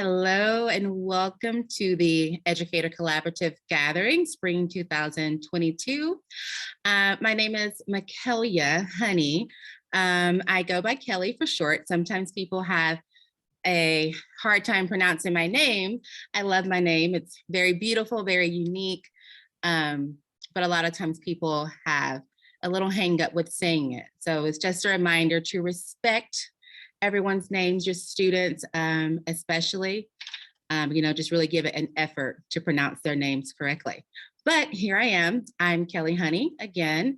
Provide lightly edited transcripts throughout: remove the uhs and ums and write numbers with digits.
Hello and welcome to the Educator Collaborative Gathering, Spring 2022. My name is Makelia Honey. I go by Kelly for short. Sometimes people have a hard time pronouncing my name. I love my name. It's very beautiful, very unique. But a lot of times people have a little hang up with saying it. So it's just a reminder to respect everyone's names, your students especially, just really give it an effort to pronounce their names correctly. But here I am, I'm Kelly Honey again.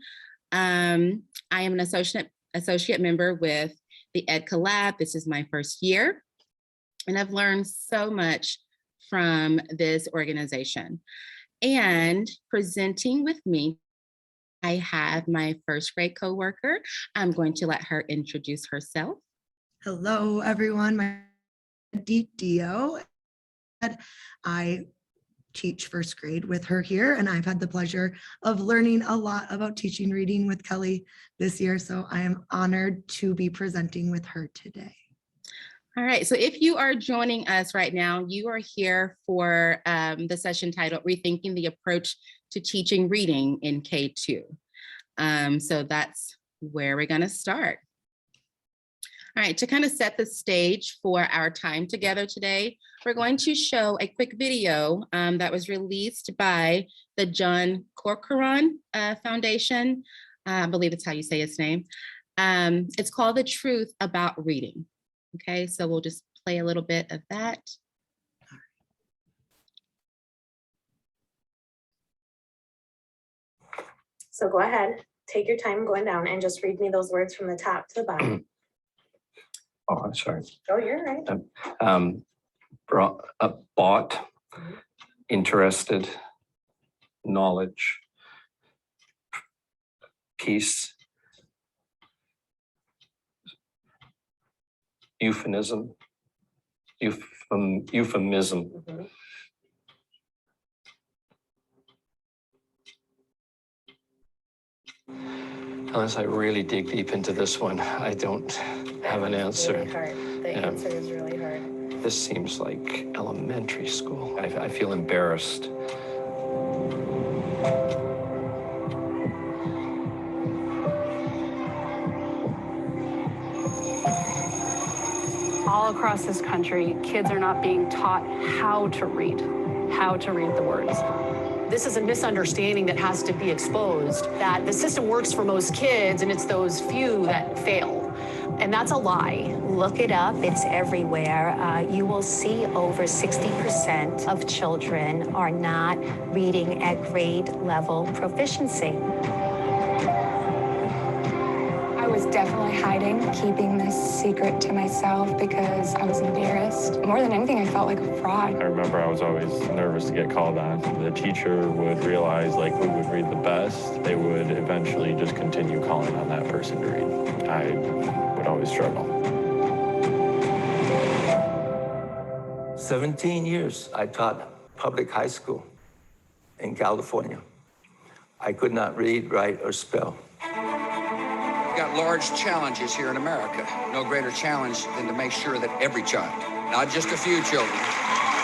I am an associate member with the Ed Collab. This is my first year, and I've learned so much from this organization. And presenting with me, I have my first grade coworker. I'm going to let her introduce herself. Hello, everyone. My name is Dio. I teach first grade with her here, and I've had the pleasure of learning a lot about teaching reading with Kelly this year. So I am honored to be presenting with her today. All right, so if you are joining us right now, you are here for the session titled Rethinking the Approach to Teaching Reading in K-2. So that's where we're gonna start. All right, to kind of set the stage for our time together today, we're going to show a quick video that was released by the John Corcoran Foundation. I believe it's how you say his name. It's called The Truth About Reading. Okay, so we'll just play a little bit of that. So go ahead, take your time going down and just read me those words from the top to the bottom. Oh, I'm sorry. Oh, you're right. Bought, interested, knowledge, peace, euphemism. Unless I really dig deep into this one, I don't have an answer. Really hard. The answer is really hard. This seems like elementary school. I feel embarrassed. All across this country, kids are not being taught how to read the words. This is a misunderstanding that has to be exposed, that the system works for most kids and it's those few that fail. And that's a lie. Look it up, it's everywhere. You will see over 60% of children are not reading at grade level proficiency. I was definitely hiding, keeping this secret to myself because I was embarrassed. More than anything, I felt like a fraud. I remember I was always nervous to get called on. The teacher would realize who would read the best. They would eventually just continue calling on that person to read. I would always struggle. 17 years I taught public high school in California. I could not read, write, or spell. We've got large challenges here in America. No greater challenge than to make sure that every child, not just a few children,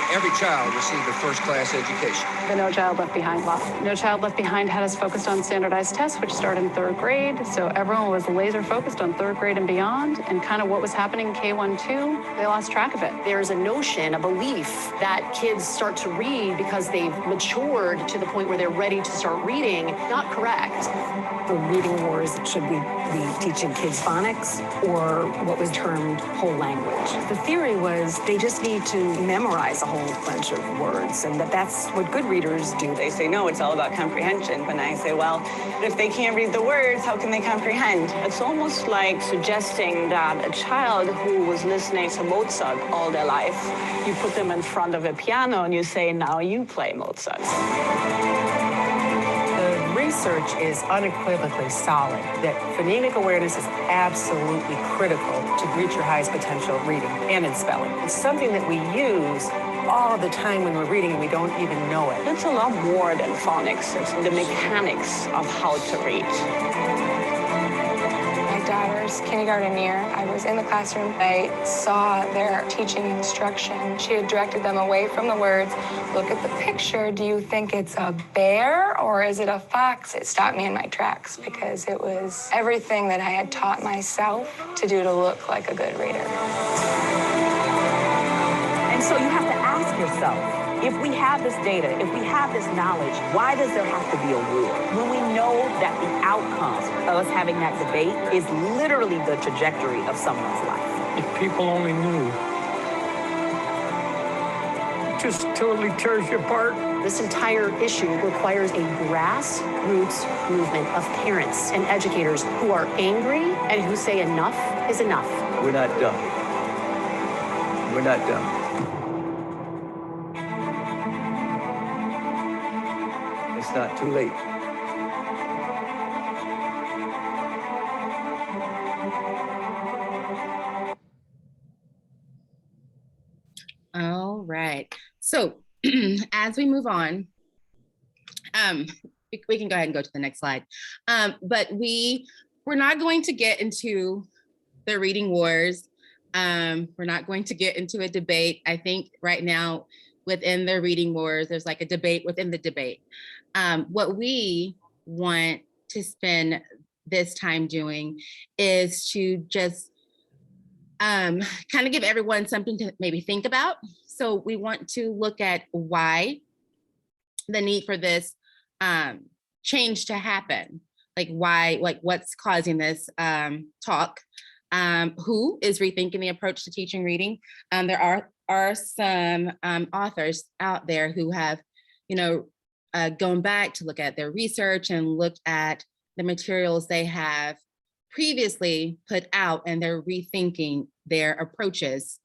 every child receive a first-class education. The No Child Left Behind law. No Child Left Behind had us focused on standardized tests, which started in 3rd grade. So everyone was laser focused on 3rd grade and beyond, and kind of what was happening in K-1-2, they lost track of it. There's a notion, a belief that kids start to read because they've matured to the point where they're ready to start reading. Not correct. The reading wars, should we be teaching kids phonics or what was termed whole language? The theory was they just need to memorize a whole bunch of words, and that's what good readers do. They say, no, it's all about comprehension. But I say, well, if they can't read the words, how can they comprehend? It's almost like suggesting that a child who was listening to Mozart all their life, you put them in front of a piano and you say, now you play Mozart. Research is unequivocally solid that phonemic awareness is absolutely critical to reach your highest potential reading and in spelling. It's something that we use all the time when we're reading and we don't even know it. It's a lot more than phonics. It's the mechanics of how to read. My daughter first kindergarten year, I was in the classroom. I saw their teaching instruction. She had directed them away from the words, look at the picture. Do you think it's a bear or is it a fox? It stopped me in my tracks because it was everything that I had taught myself to do to look like a good reader. And so you have to ask yourself, if we have this data, if we have this knowledge, why does there have to be a war? When we know that the outcome of us having that debate is literally the trajectory of someone's life. If people only knew, it just totally tears you apart. This entire issue requires a grassroots movement of parents and educators who are angry and who say enough is enough. We're not done. We're not done. It's not too late. All right. So as we move on, we can go ahead and go to the next slide. But we're not going to get into the reading wars. We're not going to get into a debate. I think right now within the reading wars, there's like a debate within the debate. What we want to spend this time doing is to just kind of give everyone something to maybe think about. So we want to look at why the need for this change to happen, like why, like what's causing this talk, who is rethinking the approach to teaching reading. There are some authors out there who have, gone back to look at their research and looked at the materials they have previously put out, and they're rethinking their approaches.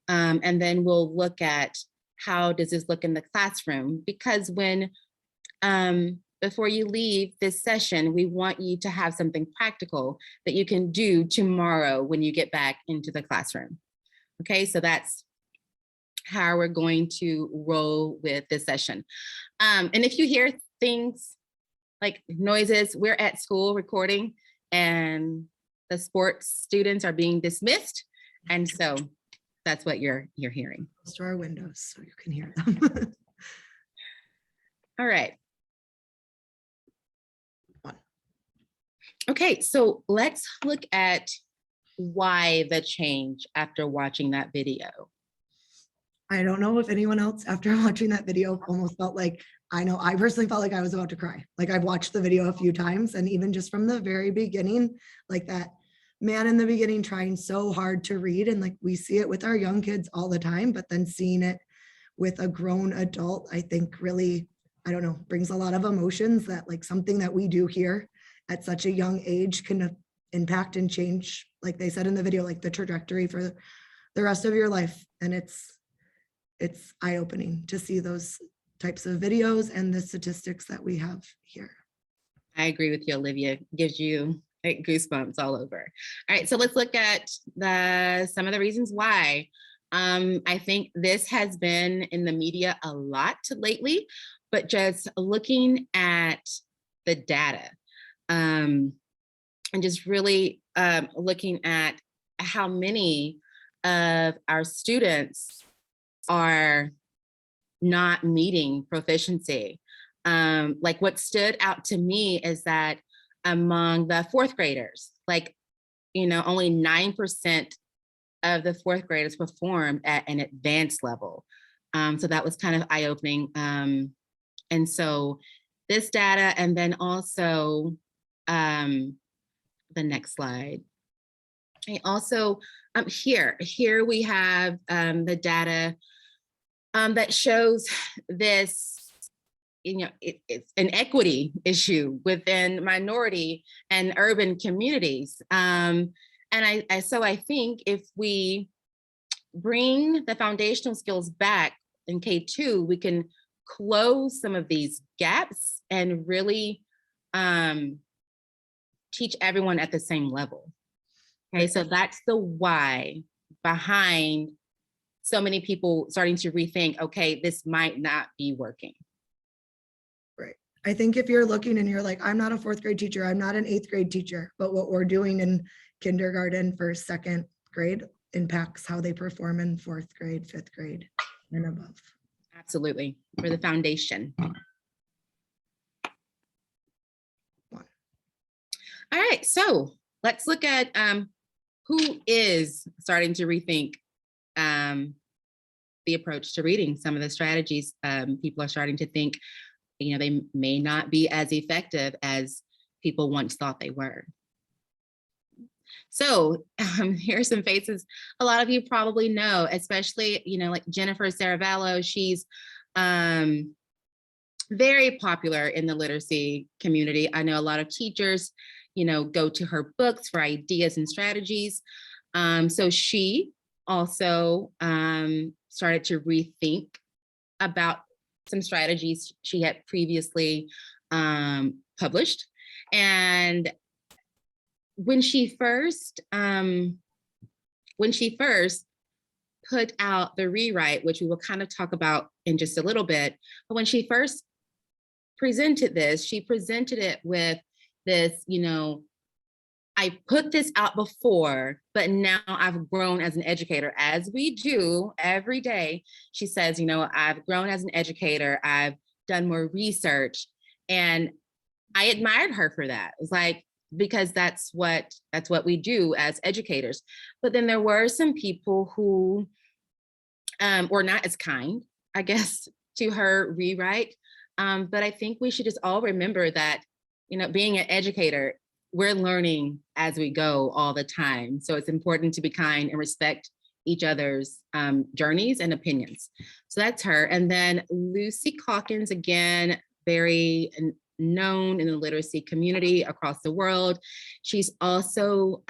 And then we'll look at how does this look in the classroom, because when before you leave this session, we want you to have something practical that you can do tomorrow when you get back into the classroom. Okay, so that's how we're going to roll with this session. And if you hear things like noises, we're at school recording and the sports students are being dismissed. And so that's what you're hearing. Close to our windows so you can hear them. All right. Okay, so let's look at why the change after watching that video. I don't know if anyone else after watching that video almost felt like, I know I personally felt like I was about to cry. Like I've watched the video a few times, and even just from the very beginning, like that man in the beginning trying so hard to read, and like we see it with our young kids all the time, but then seeing it with a grown adult, I think really, I don't know, brings a lot of emotions that like something that we do here at such a young age can impact and change, like they said in the video, like the trajectory for the rest of your life. And it's eye-opening to see those types of videos and the statistics that we have here. I agree with you, Olivia. Gives you goosebumps all over. All right, so let's look at some of the reasons why. I think this has been in the media a lot lately, but just looking at the data and just really looking at how many of our students are not meeting proficiency. Like what stood out to me is that among the fourth graders, like, only 9% of the fourth graders performed at an advanced level. So that was kind of eye-opening. And so this data, and then also the next slide. And also here we have the data that shows this, it's an equity issue within minority and urban communities. And so I think if we bring the foundational skills back in K-2, we can close some of these gaps and really teach everyone at the same level. Okay, so that's the why behind so many people starting to rethink, okay, this might not be working. Right. I think if you're looking and you're like, I'm not a 4th grade teacher, I'm not an 8th grade teacher, but what we're doing in kindergarten, 1st, 2nd grade impacts how they perform in 4th grade, 5th grade and above. Absolutely, for the foundation. All right, so let's look at who is starting to rethink the approach to reading. Some of the strategies people are starting to think, you know, they may not be as effective as people once thought they were. So here's some faces a lot of you probably know, especially, you know, like Jennifer Saravallo. She's very popular in the literacy community. I know a lot of teachers, you know, go to her books for ideas and strategies. So she also started to rethink about some strategies she had previously published. And when she first put out the rewrite, which we will kind of talk about in just a little bit, but when she first presented this, she presented it with this, you know, I put this out before, but now I've grown as an educator, as we do every day. She says, you know, I've grown as an educator, I've done more research, and I admired her for that. It's like, because that's what we do as educators. But then there were some people who were not as kind, I guess, to her rewrite. But I think we should just all remember that, you know, being an educator, we're learning as we go all the time. So it's important to be kind and respect each other's journeys and opinions. So that's her. And then Lucy Calkins, again, very known in the literacy community across the world. She's also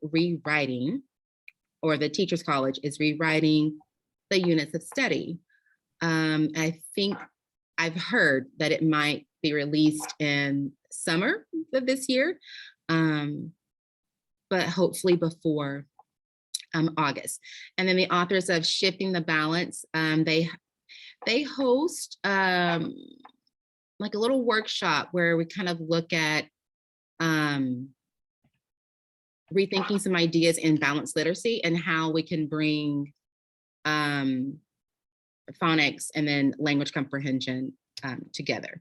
rewriting, or the Teachers College is rewriting the units of study. I think I've heard that it might be released in summer of this year, but hopefully before August. And then the authors of Shifting the Balance, they host like a little workshop where we kind of look at rethinking some ideas in balanced literacy and how we can bring phonics and then language comprehension together.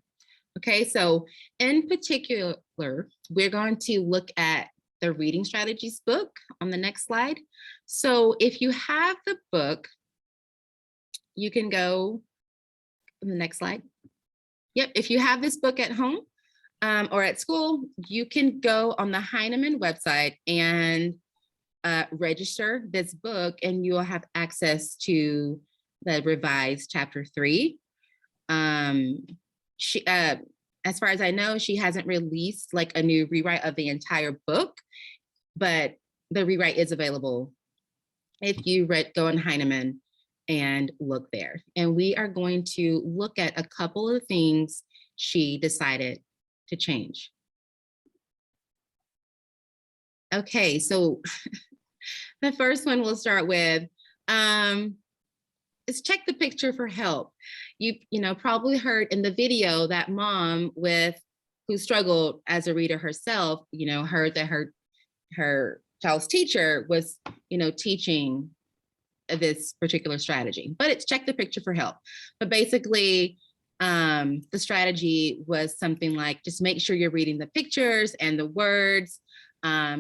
Okay, so in particular, we're going to look at the Reading Strategies book on the next slide. So if you have the book, you can go on the next slide. Yep, if you have this book at home or at school, you can go on the Heinemann website and register this book, and you'll have access to the revised chapter 3. She, as far as I know, she hasn't released like a new rewrite of the entire book, but the rewrite is available if you go on Heinemann and look there. And we are going to look at a couple of things she decided to change. Okay, so the first one we'll start with is check the picture for help. You know, probably heard in the video that mom who struggled as a reader herself, you know, heard that her child's teacher was, you know, teaching this particular strategy, but it's check the picture for help. But basically, the strategy was something like, just make sure you're reading the pictures and the words,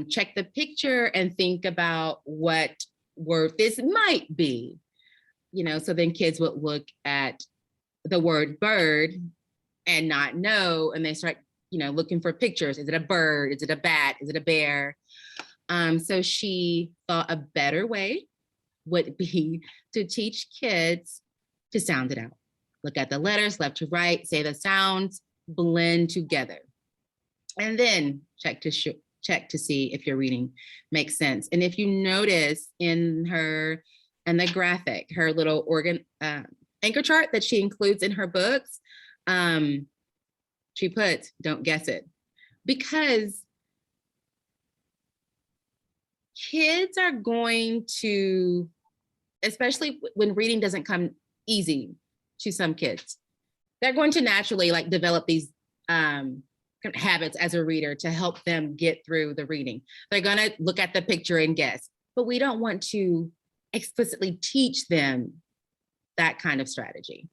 check the picture and think about what word this might be, you know, so then kids would look at the word bird and not know, and they start, you know, looking for pictures. Is it a bird? Is it a bat? Is it a bear? So she thought a better way would be to teach kids to sound it out. Look at the letters left to right, say the sounds, blend together. And then check to see if your reading makes sense. And if you notice in the graphic, her little anchor chart that she includes in her books, she puts, don't guess it. Because kids are going to, especially when reading doesn't come easy to some kids, they're going to naturally like develop these habits as a reader to help them get through the reading. They're going to look at the picture and guess, but we don't want to explicitly teach them that kind of strategy.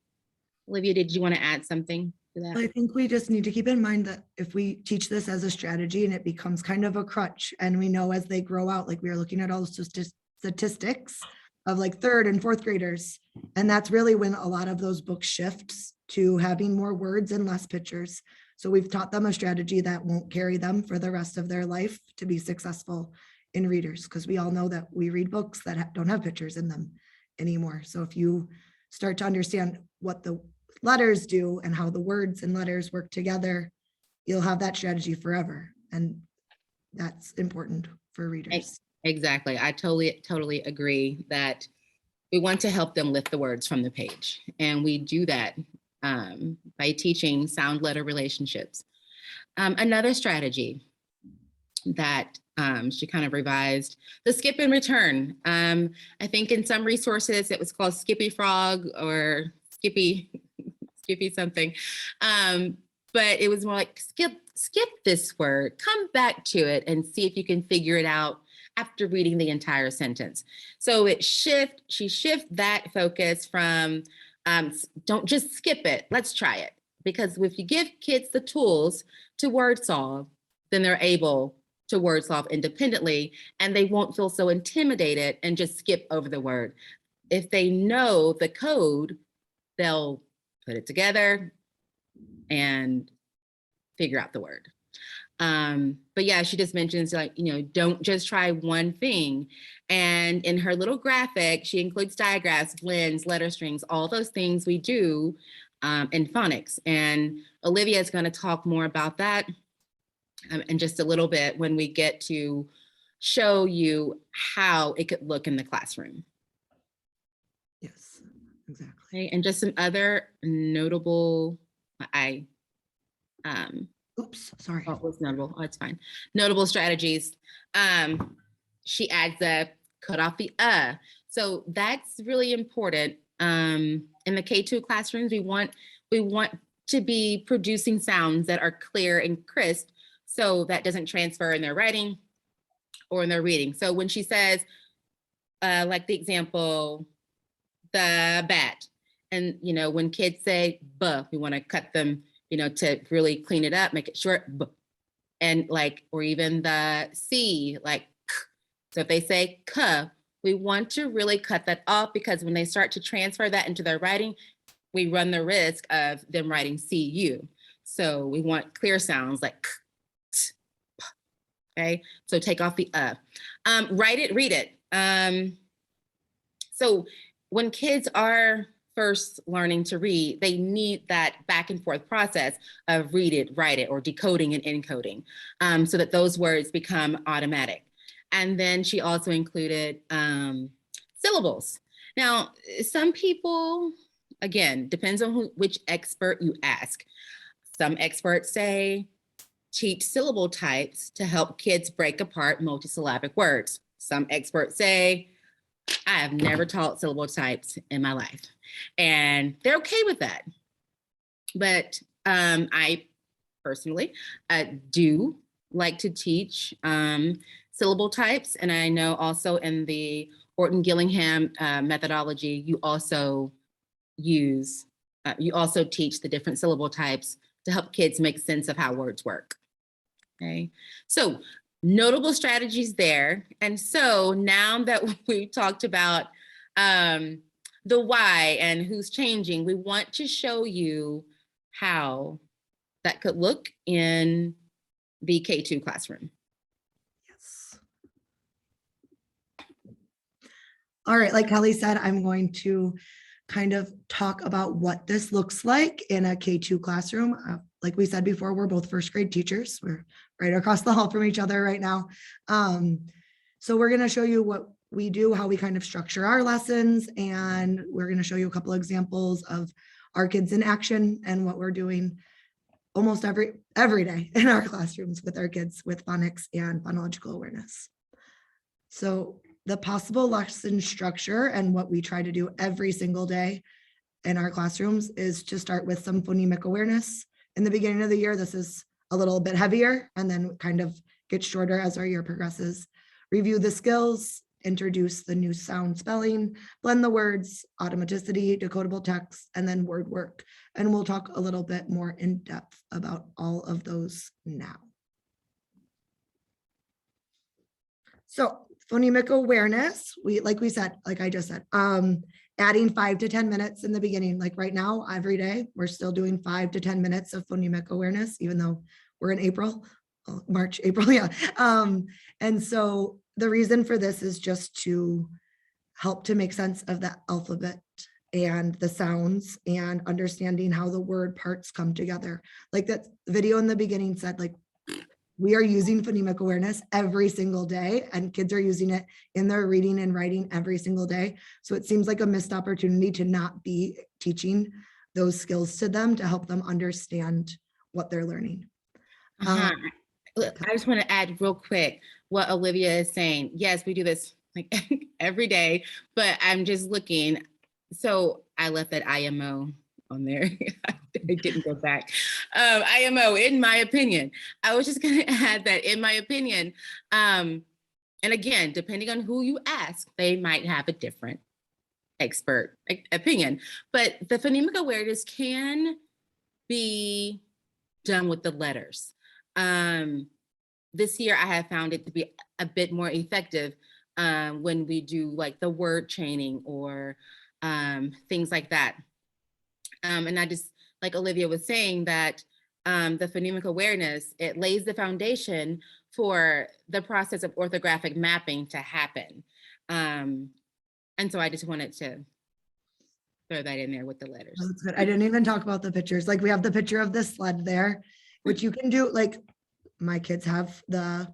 Olivia, did you want to add something to that? I think we just need to keep in mind that if we teach this as a strategy and it becomes kind of a crutch, and we know as they grow out, like we are looking at all the statistics of like third and fourth graders, and that's really when a lot of those books shifts to having more words and less pictures. So we've taught them a strategy that won't carry them for the rest of their life to be successful in readers, because we all know that we read books that don't have pictures in them anymore. So if you start to understand what the letters do and how the words and letters work together, you'll have that strategy forever. And that's important for readers. Exactly. I totally agree that we want to help them lift the words from the page. And we do that by teaching sound letter relationships. Another strategy that she kind of revised, the skip and return. I think in some resources it was called Skippy Frog or Skippy something. But it was more like skip this word, come back to it and see if you can figure it out after reading the entire sentence. So she shift that focus from don't just skip it, let's try it. Because if you give kids the tools to word solve, then they're able to word solve independently and they won't feel so intimidated and just skip over the word. If they know the code, they'll put it together and figure out the word. But yeah, she just mentions like, don't just try one thing. And in her little graphic, she includes diagraphs, blends, letter strings, all those things we do in phonics. And Olivia is going to talk more about that in just a little bit when we get to show you how it could look in the classroom. Yes, exactly. Okay, and just some other notable, oops, sorry. Oh, it was notable. Oh, it's fine. Notable strategies. She adds the cut off the So that's really important. In the K-2 classrooms, we want to be producing sounds that are clear and crisp, so that doesn't transfer in their writing or in their reading. So when she says, like the example, the bat, and when kids say "buh," we want to cut them, to really clean it up, make it short, "buh," and like, or even the C, like "k." So if they say "k," we want to really cut that off, because when they start to transfer that into their writing, we run the risk of them writing "cu." So we want clear sounds like "k," "t," "p." Okay, so take off the write it, read it. So when kids are first learning to read, they need that back and forth process of read it, write it, or decoding and encoding, so that those words become automatic. And then she also included syllables. Now, some people, again, depends on which expert you ask. Some experts say teach syllable types to help kids break apart multisyllabic words. Some experts say, I have never taught syllable types in my life. And they're okay with that. But I personally do like to teach syllable types. And I know also in the Orton-Gillingham methodology, you also teach the different syllable types to help kids make sense of how words work. Okay, so notable strategies there. And so now that we talked about the why and who's changing, we want to show you how that could look in the K-2 classroom. Yes. All right, like Kelly said, I'm going to kind of talk about what this looks like in a K-2 classroom. Like we said before, we're both first grade teachers. We're right across the hall from each other right now. So we're going to show you what we do, how we kind of structure our lessons, and we're going to show you a couple of examples of our kids in action and what we're doing almost every day in our classrooms with our kids with phonics and phonological awareness. So the possible lesson structure and what we try to do every single day in our classrooms is to start with some phonemic awareness in the beginning of the year, this is a little bit heavier and then kind of gets shorter as our year progresses. Review the skills, introduce the new sound spelling, blend the words, automaticity, decodable text, and then word work. And we'll talk a little bit more in depth about all of those now. So phonemic awareness, like I just said, adding 5 to 10 minutes in the beginning. Like right now, every day, we're still doing 5 to 10 minutes of phonemic awareness, even though we're in April, March, April, yeah. And so the reason for this is just to help to make sense of the alphabet and the sounds and understanding how the word parts come together. Like that video in the beginning said, like, we are using phonemic awareness every single day, and kids are using it in their reading and writing every single day. So it seems like a missed opportunity to not be teaching those skills to them to help them understand what they're learning. I just want to add real quick what Olivia is saying. Yes, we do this like every day, but I'm just looking. So I left that IMO on there. I didn't go back. IMO, in my opinion, I was just going to add that in my opinion, and again, depending on who you ask, they might have a different expert opinion, but the phonemic awareness can be done with the letters. This year, I have found it to be a bit more effective when we do like the word training or things like that. And I just, like Olivia was saying, that the phonemic awareness, it lays the foundation for the process of orthographic mapping to happen. And so I just wanted to throw that in there with the letters. That's good. I didn't even talk about the pictures. Like we have the picture of the sled there, which you can do, like my kids have the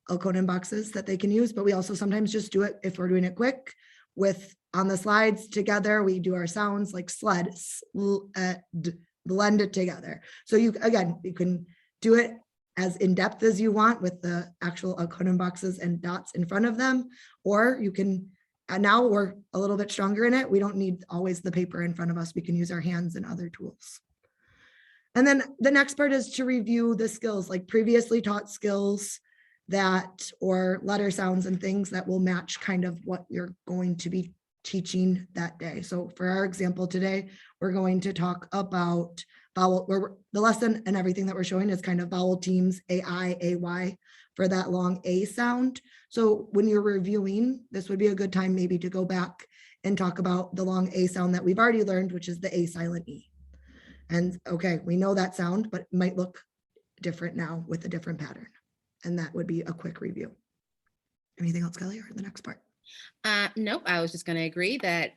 Alconin boxes that they can use, but we also sometimes just do it if we're doing it quick with on the slides together. We do our sounds like sled, blend it together. So you can do it as in-depth as you want with the actual Alconin boxes and dots in front of them, or you can, and now we're a little bit stronger in it. We don't need always the paper in front of us. We can use our hands and other tools. And then the next part is to review the skills, like previously taught skills that, or letter sounds and things that will match kind of what you're going to be teaching that day. So for our example today, we're going to talk about vowel, where the lesson and everything that we're showing is kind of vowel teams, AI, AY, for that long A sound. So when you're reviewing, this would be a good time maybe to go back and talk about the long A sound that we've already learned, which is the A silent E. And okay, we know that sound, but it might look different now with a different pattern. And that would be a quick review. Anything else, Kelly, or the next part? Nope, I was just going to agree that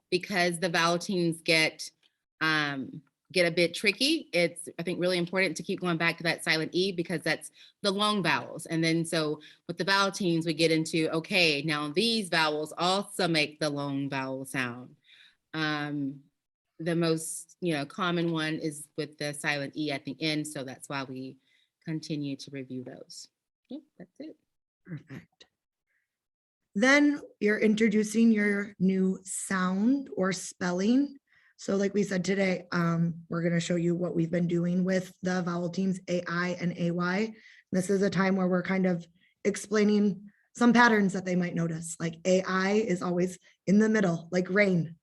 because the vowel teams get a bit tricky, it's, I think, really important to keep going back to that silent E because that's the long vowels. And then so with the vowel teams, we get into, okay, now these vowels also make the long vowel sound. The most, common one is with the silent E at the end. So that's why we continue to review those. Yep, that's it. Perfect. Then you're introducing your new sound or spelling. So like we said today, we're going to show you what we've been doing with the vowel teams AI and AY. This is a time where we're kind of explaining some patterns that they might notice. Like AI is always in the middle, like rain.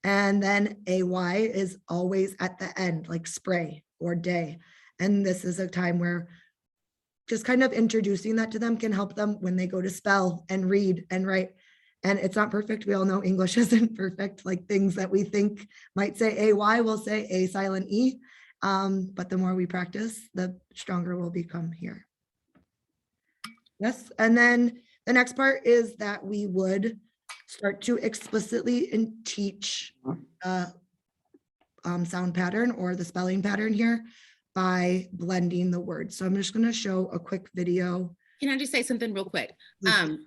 And then AY is always at the end, like spray or day. And this is a time where just kind of introducing that to them can help them when they go to spell and read and write. And it's not perfect. We all know English isn't perfect. Like things that we think might say AY will say A silent E. But the more we practice, the stronger we'll become here. Yes. And then the next part is that we would start to explicitly teach sound pattern or the spelling pattern here by blending the words. So I'm just going to show a quick video. Can I just say something real quick? So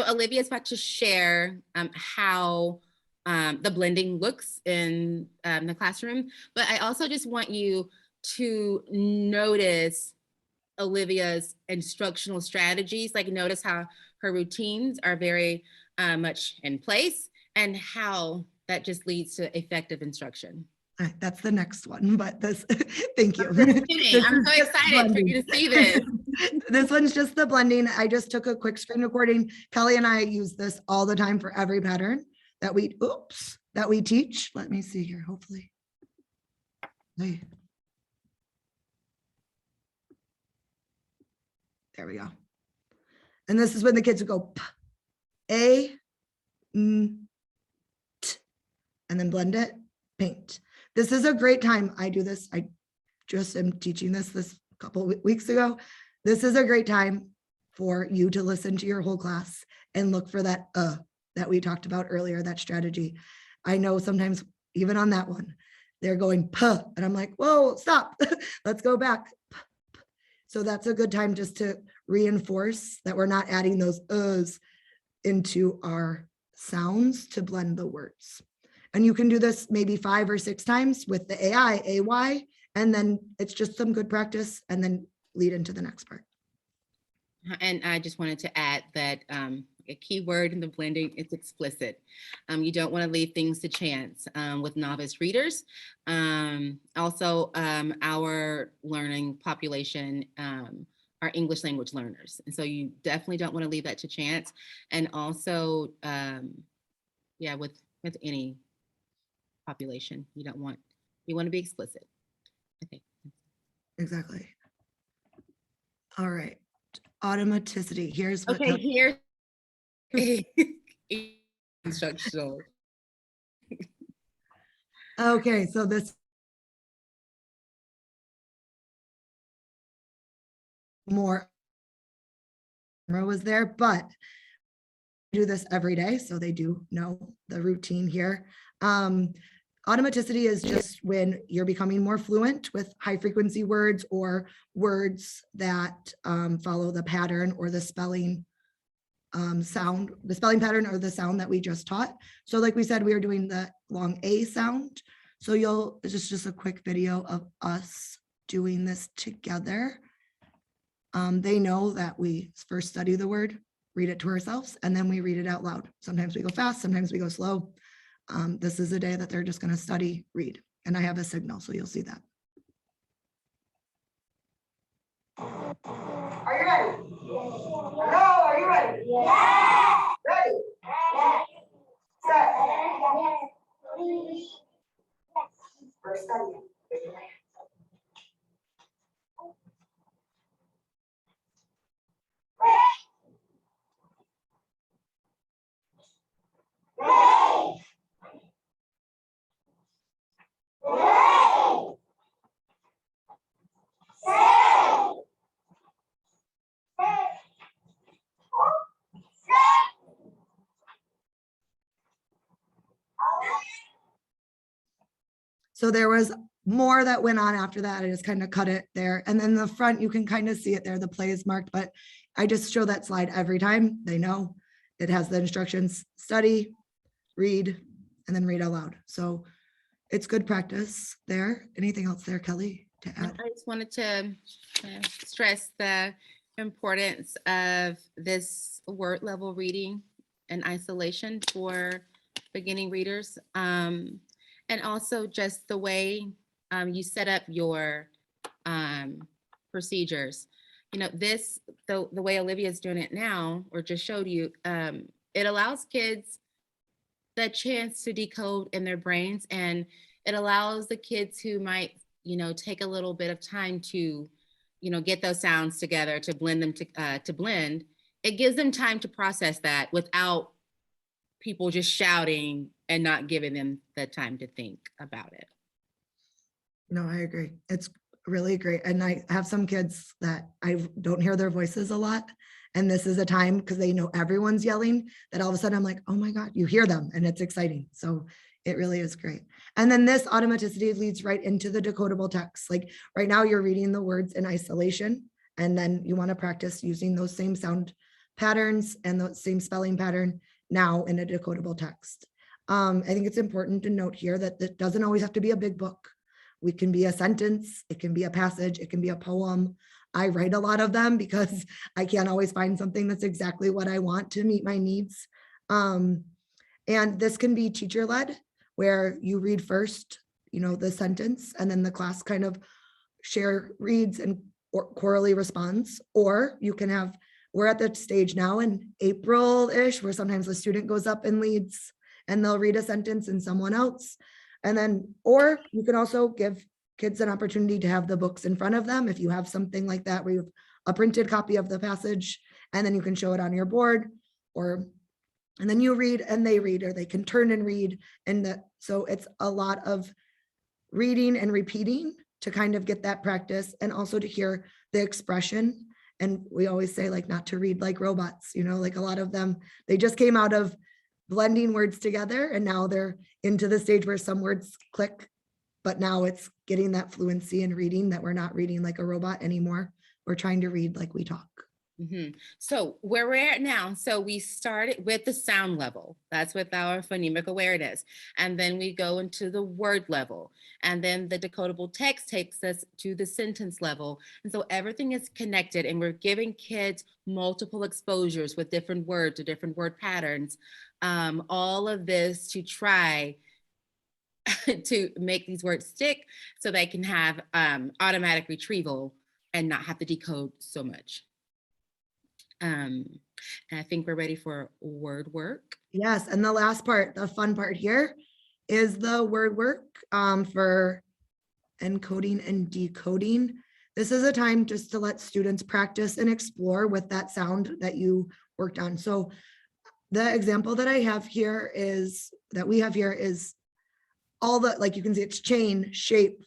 Olivia is about to share how the blending looks in the classroom, but I also just want you to notice Olivia's instructional strategies. Like notice how her routines are very much in place and how that just leads to effective instruction. All right, that's the next one, but this, thank you. I'm just kidding. This I'm is so just excited for blending. you to see this. This one's just the blending. I just took a quick screen recording. Kelly and I use this all the time for every pattern that we teach. Let me see here, hopefully. Hey. There we go. And this is when the kids would go p, a, n, t, and then blend it, paint. This is a great time. I do this. I just am teaching this couple of weeks ago. This is a great time for you to listen to your whole class and look for that that we talked about earlier, that strategy. I know sometimes even on that one, they're going puh, and I'm like, whoa, stop. Let's go back. So that's a good time just to reinforce that we're not adding those uhs into our sounds to blend the words. And you can do this maybe 5 or 6 times with the AI, AY, and then it's just some good practice and then lead into the next part. And I just wanted to add that a key word in the blending is explicit. You don't want to leave things to chance with novice readers. Also, our learning population are English language learners. And so you definitely don't want to leave that to chance. And also, yeah, with any population, you want to be explicit. Okay. Exactly. All right. Automaticity. Here's what. Okay, here's instructional. Okay, so this more was there, but I do this every day, so they do know the routine here. Automaticity is just when you're becoming more fluent with high frequency words or words that follow the pattern or the spelling sound, the spelling pattern or the sound that we just taught. So like we said, we are doing the long A sound. So it's just a quick video of us doing this together. They know that we first study the word, read it to ourselves, and then we read it out loud. Sometimes we go fast, sometimes we go slow. This is a day that they're just going to study, read, and I have a signal, so you'll see that. Are you ready? No, are you ready? Yeah. Ready? Yeah. Set. We're studying. So there was more that went on after that. I just kind of cut it there. And then the front, you can kind of see it there. The play is marked, but I just show that slide every time. They know it has the instructions, study, read, and then read out loud. So it's good practice there. Anything else there, Kelly, to add? I just wanted to stress the importance of this word level reading and isolation for beginning readers. And also just the way you set up your procedures. You know, the way Olivia's doing it now, or just showed you, it allows kids the chance to decode in their brains, and it allows the kids who might, take a little bit of time to, get those sounds together, to blend them to blend. It gives them time to process that without people just shouting and not giving them the time to think about it. No, I agree. It's really great. And I have some kids that I don't hear their voices a lot. And this is a time, because they know everyone's yelling, that all of a sudden I'm like, oh my God, you hear them, and it's exciting. So it really is great. And then this automaticity leads right into the decodable text. Like right now you're reading the words in isolation, and then you want to practice using those same sound patterns and the same spelling pattern now in a decodable text. I think it's important to note here that it doesn't always have to be a big book. We can be a sentence, it can be a passage, it can be a poem. I write a lot of them because I can't always find something that's exactly what I want to meet my needs. And this can be teacher-led, where you read first, the sentence, and then the class kind of share reads and or quarterly responds. Or you can have, we're at the stage now in April-ish where sometimes the student goes up and leads and they'll read a sentence and someone else. And then, or you can also give kids an opportunity to have the books in front of them. If you have something like that where you have a printed copy of the passage, and then you can show it on your board, and then you read and they read, or they can turn and read. And so it's a lot of reading and repeating to kind of get that practice, and also to hear the expression. And we always say, like, not to read like robots, like a lot of them, they just came out of blending words together, and now they're into the stage where some words click, but now it's getting that fluency in reading, that we're not reading like a robot anymore. We're trying to read like we talk. So where we're at now, so we started with the sound level. That's with our phonemic awareness. And then we go into the word level. And then the decodable text takes us to the sentence level. And so everything is connected, and we're giving kids multiple exposures with different words or different word patterns. All of this to try to make these words stick so they can have automatic retrieval and not have to decode so much. And I think we're ready for word work. Yes, and the last part, the fun part here, is the word work for encoding and decoding. This is a time just to let students practice and explore with that sound that you worked on. So the example that I have here is, that we have here, is all the, like you can see, it's chain, shape,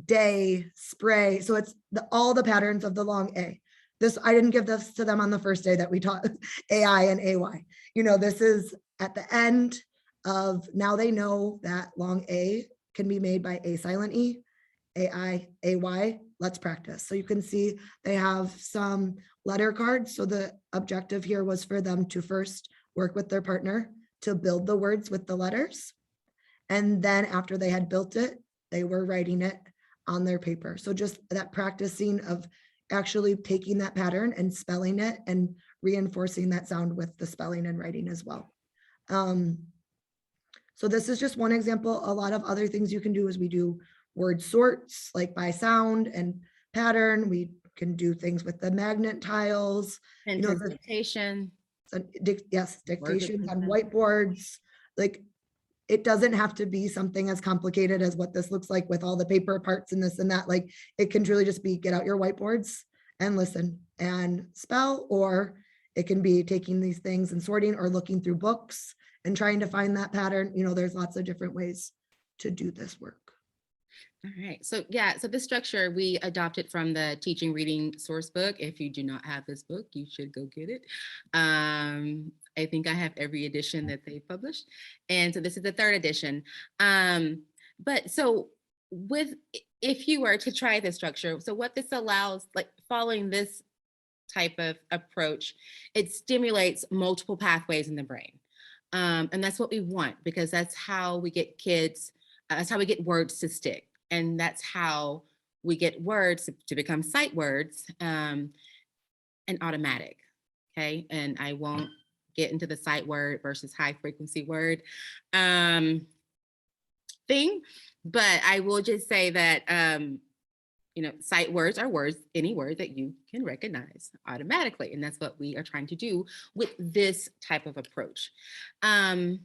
day, spray. So it's all the patterns of the long A. This, I didn't give this to them on the first day that we taught AI and AY. This is at the end of, now they know that long A can be made by A silent E, AI, AY. Let's practice. So you can see they have some letter cards. So the objective here was for them to first work with their partner to build the words with the letters. And then after they had built it, they were writing it on their paper. So just that practicing of actually taking that pattern and spelling it and reinforcing that sound with the spelling and writing as well. So this is just one example. A lot of other things you can do is we do word sorts, like by sound and pattern. We can do things with the magnet tiles. And dictation. Yes, dictation on whiteboards. Like, it doesn't have to be something as complicated as what this looks like with all the paper parts and this and that. Like, it can truly just be, get out your whiteboards and listen and spell, or it can be taking these things and sorting, or looking through books and trying to find that pattern. There's lots of different ways to do this work. All right. So yeah, so this structure we adopted from the Teaching Reading source book. If you do not have this book, you should go get it. I think I have every edition that they published. And so this is the third edition. But so if you were to try this structure, so what this allows, like following this type of approach, it stimulates multiple pathways in the brain. And that's what we want, because that's how we get kids, that's how we get words to stick. And that's how we get words to become sight words and automatic. Okay. And I won't get into the sight word versus high frequency word thing, but I will just say that, sight words are words, any word that you can recognize automatically. And that's what we are trying to do with this type of approach. And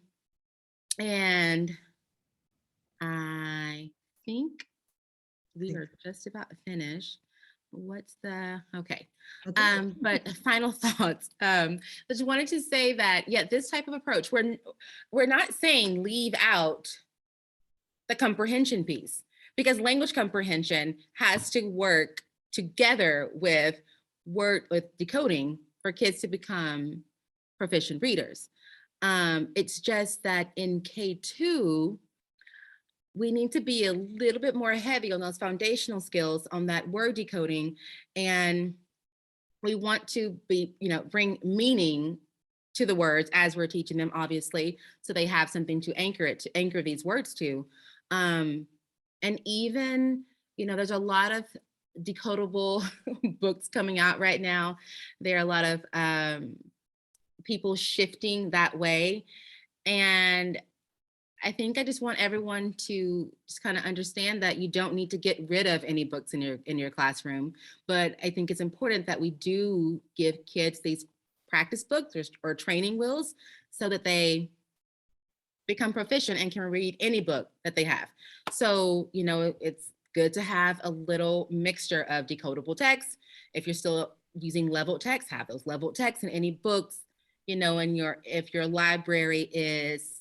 I think we are just about finished. What's the, okay. But final thoughts. I just wanted to say that, yeah, this type of approach, we're not saying leave out the comprehension piece, because language comprehension has to work together with decoding for kids to become proficient readers. It's just that in K-2, we need to be a little bit more heavy on those foundational skills, on that word decoding. And we want to be, bring meaning to the words as we're teaching them, obviously, so they have something to anchor these words to. And even, there's a lot of decodable books coming out right now. There are a lot of people shifting that way. And I think I just want everyone to just kind of understand that you don't need to get rid of any books in your classroom, but I think it's important that we do give kids these practice books or training wheels so that they become proficient and can read any book that they have. So, you know, it's good to have a little mixture of decodable text. If you're still using leveled text, have those leveled texts in any books, you know, and if your library is,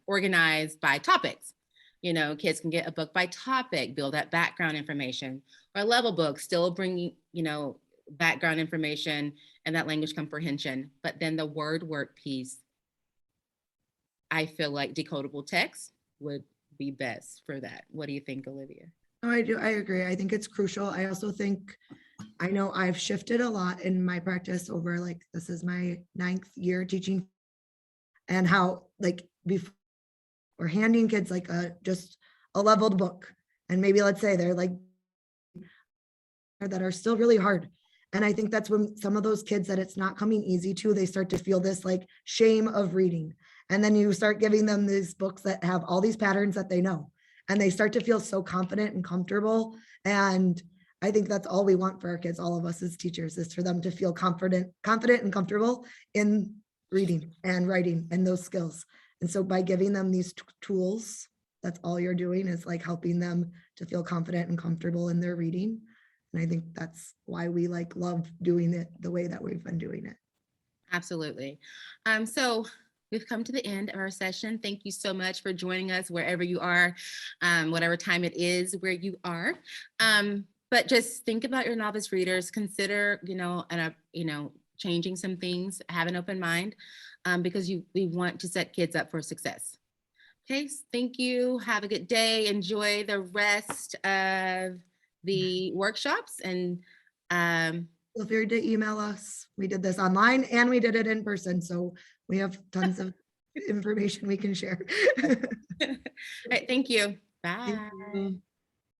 organized by topics. You know, kids can get a book by topic, build that background information, or a level book, still bringing, you know, background information and that language comprehension. But then the word work piece, I feel like decodable text would be best for that. What do you think, Olivia? No, I do. I agree. I think it's crucial. I also think, I know I've shifted a lot in my practice over, like, this is my 9th year teaching, and how, like, before we're handing kids like just a leveled book, and maybe let's say they're like that are still really hard. And I think that's when some of those kids that it's not coming easy to, they start to feel this like shame of reading. And then you start giving them these books that have all these patterns that they know, and they start to feel so confident and comfortable. And I think that's all we want for our kids, all of us as teachers, is for them to feel confident and comfortable in reading and writing and those skills. And so by giving them these tools, that's all you're doing, is like helping them to feel confident and comfortable in their reading. And I think that's why we like love doing it the way that we've been doing it. Absolutely. So we've come to the end of our session. Thank you so much for joining us wherever you are, whatever time it is where you are. But just think about your novice readers. Consider, changing some things. Have an open mind, because we want to set kids up for success. Okay, thank you. Have a good day. Enjoy the rest of the workshops, and feel free to email us. We did this online and we did it in person, so we have tons of information we can share. All right, thank you. Bye. Thank you.